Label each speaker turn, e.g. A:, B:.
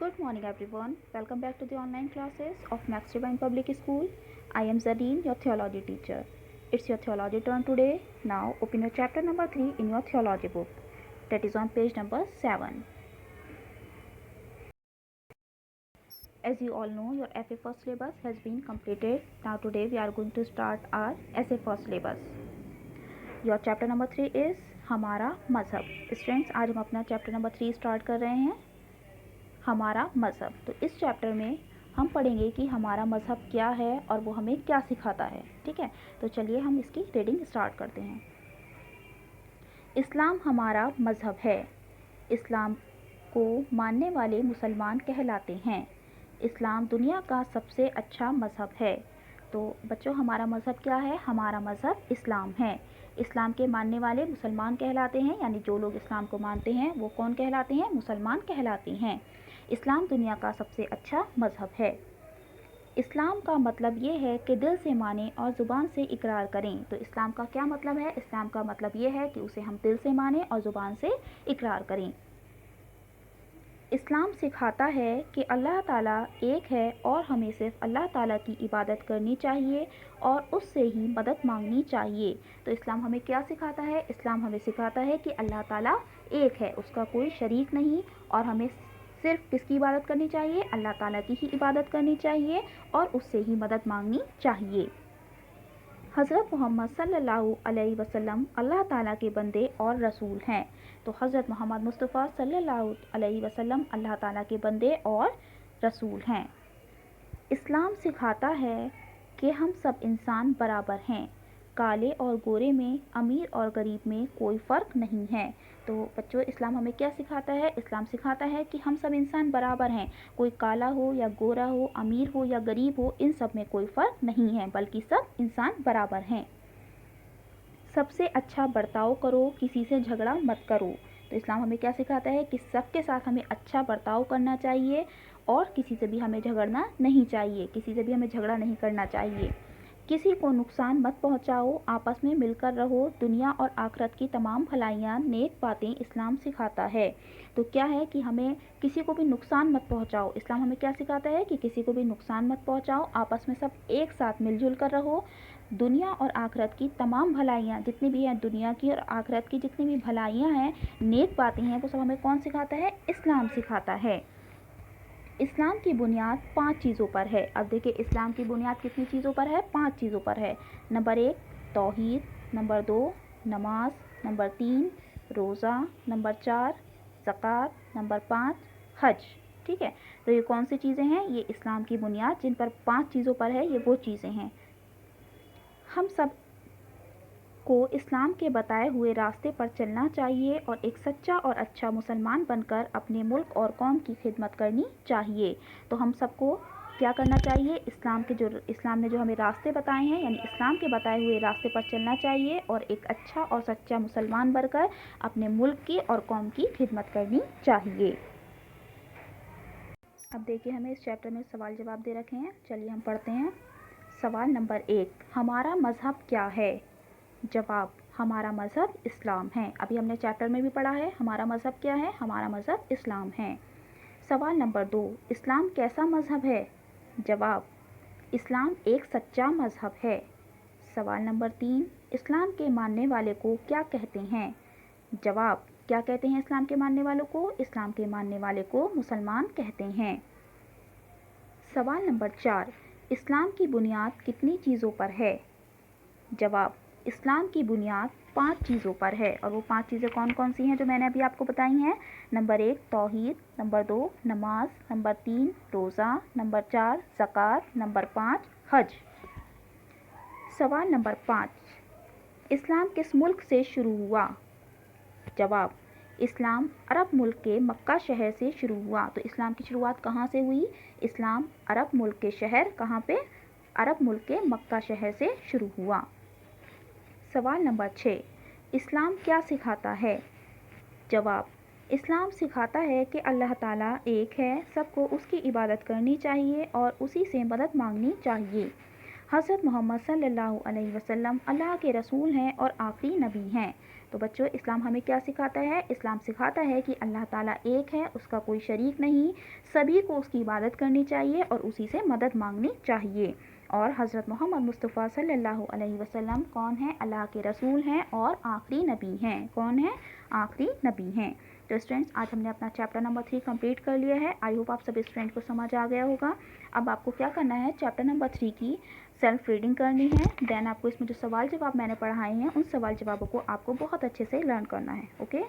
A: Good morning everyone. Welcome back to the online classes of Max Divine Public School. I am Zadeen, your theology teacher. It's your theology turn today. Now open your chapter number 3 in your theology book. That is on page number 7. As you all know, your FA first syllabus has been completed. Now today we are going to start our SA first syllabus. Your chapter number 3 is हमारा मज़हब. Students, आज हम अपना chapter number 3 start कर रहे हैं. हमारा मज़हब. तो इस चैप्टर में हम पढ़ेंगे कि हमारा मज़हब क्या है और वो हमें क्या सिखाता है. ठीक है, तो चलिए हम इसकी रीडिंग स्टार्ट करते हैं. इस्लाम हमारा मज़हब है. इस्लाम को मानने वाले मुसलमान कहलाते हैं. इस्लाम दुनिया का सबसे अच्छा मज़हब है. तो बच्चों, हमारा मज़हब क्या है? हमारा मज़हब इस्लाम है. इस्लाम के मानने वाले मुसलमान कहलाते हैं, यानी जो लोग इस्लाम को मानते हैं वो कौन कहलाते हैं? मुसलमान कहलाते हैं. इस्लाम दुनिया का सबसे अच्छा मज़हब है. इस्लाम का मतलब ये है कि दिल से मानें और ज़ुबान से इकरार करें. तो इस्लाम का क्या मतलब है? इस्लाम का मतलब ये है कि उसे हम दिल से मानें और ज़ुबान से इकरार करें. इस्लाम सिखाता है कि अल्लाह ताला एक है और हमें सिर्फ अल्लाह ताला की इबादत करनी चाहिए और उससे ही मदद मांगनी चाहिए. तो इस्लाम हमें क्या सिखाता है? इस्लाम हमें सिखाता है कि अल्लाह ताला एक है, उसका कोई शरीक नहीं, और हमें सिर्फ किसकी इबादत करनी चाहिए? अल्लाह ताला की ही इबादत करनी चाहिए और उससे ही मदद मांगनी चाहिए. हज़रत मोहम्मद सल्लल्लाहु अलैहि वसल्लम अल्लाह ताला के बंदे और रसूल हैं. तो हज़रत मोहम्मद मुस्तफ़ा सल्लल्लाहु अलैहि वसल्लम अल्लाह ताला के बंदे और रसूल हैं. इस्लाम सिखाता है कि हम सब इंसान बराबर हैं. काले और गोरे में, अमीर और गरीब में कोई फ़र्क नहीं है. तो बच्चों, इस्लाम हमें क्या सिखाता है? इस्लाम सिखाता है कि हम सब इंसान बराबर हैं. कोई काला हो या गोरा हो, अमीर हो या गरीब हो, इन सब में कोई फ़र्क नहीं है, बल्कि सब इंसान बराबर हैं. सबसे अच्छा बर्ताव करो, किसी से झगड़ा मत करो. तो इस्लाम हमें क्या सिखाता है कि सबके साथ हमें अच्छा बर्ताव करना चाहिए और किसी से भी हमें झगड़ना नहीं चाहिए, किसी से भी हमें झगड़ा नहीं करना चाहिए. किसी को नुकसान मत पहुंचाओ, आपस में मिलकर रहो. दुनिया और आखिरत की तमाम भलाइयाँ, नेक बातें इस्लाम सिखाता है. तो क्या है कि हमें किसी को भी नुकसान मत पहुंचाओ. इस्लाम हमें क्या सिखाता है कि किसी को भी नुकसान मत पहुंचाओ, आपस में सब एक साथ मिलजुल कर रहो. दुनिया और आखिरत की तमाम भलाइयाँ, जितनी भी हैं दुनिया की और आखिरत की जितनी भी भलाइयाँ हैं, नेक बातें हैं, वो सब हमें कौन सिखाता है? इस्लाम सिखाता है. इस्लाम की बुनियाद 5 चीज़ों पर है. अब देखिए, इस्लाम की बुनियाद कितनी चीज़ों पर है? 5 चीज़ों पर है. नंबर 1 तौहीद, नंबर 2 नमाज, नंबर 3 रोज़ा, नंबर 4 ज़कात, नंबर 5 हज. ठीक है, तो ये कौन सी चीज़ें हैं? ये इस्लाम की बुनियाद जिन पर 5 चीज़ों पर है, ये वो चीज़ें हैं. हम सब को इस्लाम के बताए हुए रास्ते पर चलना चाहिए और एक सच्चा और अच्छा मुसलमान बनकर अपने मुल्क और कौम की खिदमत करनी चाहिए. तो हम सबको क्या करना चाहिए? इस्लाम ने जो हमें रास्ते बताए हैं, यानी इस्लाम के बताए हुए रास्ते पर चलना चाहिए और एक अच्छा और सच्चा मुसलमान बनकर अपने मुल्क की और कौम की खिदमत करनी चाहिए. अब देखिए, हमें इस चैप्टर में सवाल जवाब दे रखे हैं. चलिए हम पढ़ते हैं. सवाल नंबर 1, हमारा मज़हब क्या है? जवाब, हमारा मज़हब इस्लाम है. अभी हमने चैप्टर में भी पढ़ा है, हमारा मज़हब क्या है? हमारा मज़हब इस्लाम है. सवाल नंबर 2, इस्लाम कैसा मज़हब है? जवाब, इस्लाम एक सच्चा मज़हब है. सवाल नंबर 3, इस्लाम के मानने वाले को क्या कहते हैं? जवाब, क्या कहते हैं इस्लाम के मानने वालों को? इस्लाम के मानने वाले को मुसलमान कहते हैं. सवाल नंबर 4, इस्लाम की बुनियाद कितनी चीज़ों पर है? जवाब, इस्लाम की बुनियाद 5 चीज़ों पर है. और वो 5 चीज़ें कौन कौन सी हैं जो मैंने अभी आपको बताई हैं? नंबर 1 तौहीद, नंबर 2 नमाज, नंबर 3 रोज़ा, नंबर 4 ज़कात, नंबर 5 हज. सवाल नंबर 5, इस्लाम किस मुल्क से शुरू हुआ? जवाब, इस्लाम अरब मुल्क के मक्का शहर से शुरू हुआ. तो इस्लाम की शुरुआत कहाँ से हुई? इस्लाम अरब मुल्क के शहर, कहाँ पे? अरब मुल्क के मक्का शहर से शुरू हुआ. सवाल नंबर 6, इस्लाम क्या सिखाता है? जवाब, इस्लाम सिखाता है कि अल्लाह ताला एक है, सबको उसकी इबादत करनी चाहिए और उसी से मदद मांगनी चाहिए. हज़रत मोहम्मद सल्लल्लाहु अलैहि वसल्लम अल्लाह के रसूल हैं और आखिरी नबी हैं. تو بچوں اسلام ہمیں کیا سکھاتا ہے؟ اسلام سکھاتا ہے کہ اللہ تعالیٰ ایک ہے، اس کا کوئی شریک نہیں، سبھی کو اس کی عبادت کرنی چاہیے اور اسی سے مدد مانگنی چاہیے۔ اور حضرت محمد مصطفیٰ صلی اللہ علیہ وسلم کون ہیں؟ اللہ کے رسول ہیں اور آخری نبی ہیں۔ کون ہیں؟ آخری نبی ہیں۔ تو اسٹوڈنٹس آج ہم نے اپنا چیپٹر نمبر 3 کمپلیٹ کر لیا ہے۔ آئی ہوپ آپ سب اسٹوڈنٹ کو سمجھ آ گیا ہوگا۔ اب آپ کو کیا کرنا ہے؟ چیپٹر نمبر 3 کی سیلف ریڈنگ کرنی ہے، دین آپ کو اس میں جو سوال جواب میں نے پڑھائے ہیں ان سوال جوابوں کو آپ کو بہت اچھے سے لرن کرنا ہے۔ اوکے